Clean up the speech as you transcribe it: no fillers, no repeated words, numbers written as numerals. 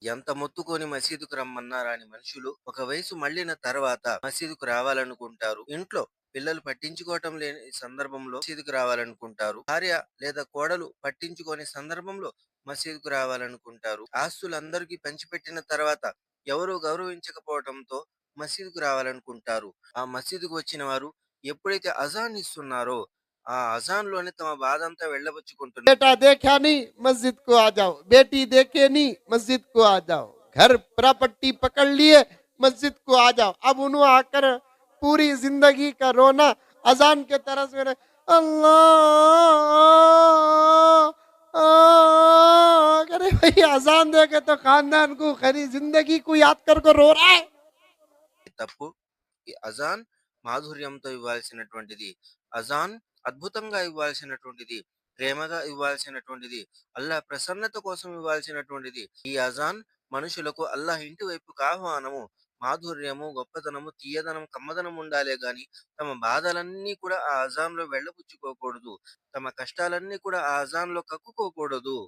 ఎంత మొత్తుకొని మసీదుకు రమ్మన్నా రాని మనుషులు ఒక వయసు మళ్ళిన తర్వాత మసీదుకు రావాలనుకుంటారు. ఇంట్లో పిల్లలు పట్టించుకోవటం లేని సందర్భంలో మసీదుకు రావాలనుకుంటారు. భార్య లేదా కోడలు పట్టించుకోని సందర్భంలో మసీదుకు రావాలనుకుంటారు. ఆస్తులందరికీ పంచిపెట్టిన తర్వాత ఎవరూ గౌరవించకపోవటంతో మసీదుకు రావాలనుకుంటారు. ఆ మసీదుకు వచ్చిన వారు ఎప్పుడైతే అజాన్ ఇస్తున్నారో ఆ అజాన్ లోనే తమ బాధంతా వెళ్ళబుచ్చుకుంటున్నారు. बेटा देखा नहीं मस्जिद को आ जाओ, बेटी देखे नहीं मस्जिद को आ जाओ, घर प्रॉपर्टी पकड़ लिए मस्जिद को आ जाओ। अब उन्होंने आकर पूरी जिंदगी का रोना अजान के तरस में अल्लाह अरे भाई अजान दे के तो खानदान को खरी जिंदगी को याद कर रो रहा है। తప్పు. ఈ అజాన్ మాధుర్యంతో ఇవ్వాల్సినటువంటిది. అజాన్ అద్భుతంగా ఇవ్వాల్సినటువంటిది. ప్రేమగా ఇవ్వాల్సినటువంటిది. అల్లాహ్ ప్రసన్నత కోసం ఇవ్వాల్సినటువంటిది. ఈ అజాన్ మనుషులకు అల్లాహ్ ఇంటి వైపుకు ఆహ్వానము. మాధుర్యము, గొప్పతనము, తియ్యదనం, కమ్మదనం ఉండాలే గాని తమ బాధలన్నీ కూడా ఆ అజాన్‌లో వెళ్ళబుచ్చుకోకూడదు. తమ కష్టాలన్నీ కూడా ఆ అజాన్‌లో కక్కుకోకూడదు.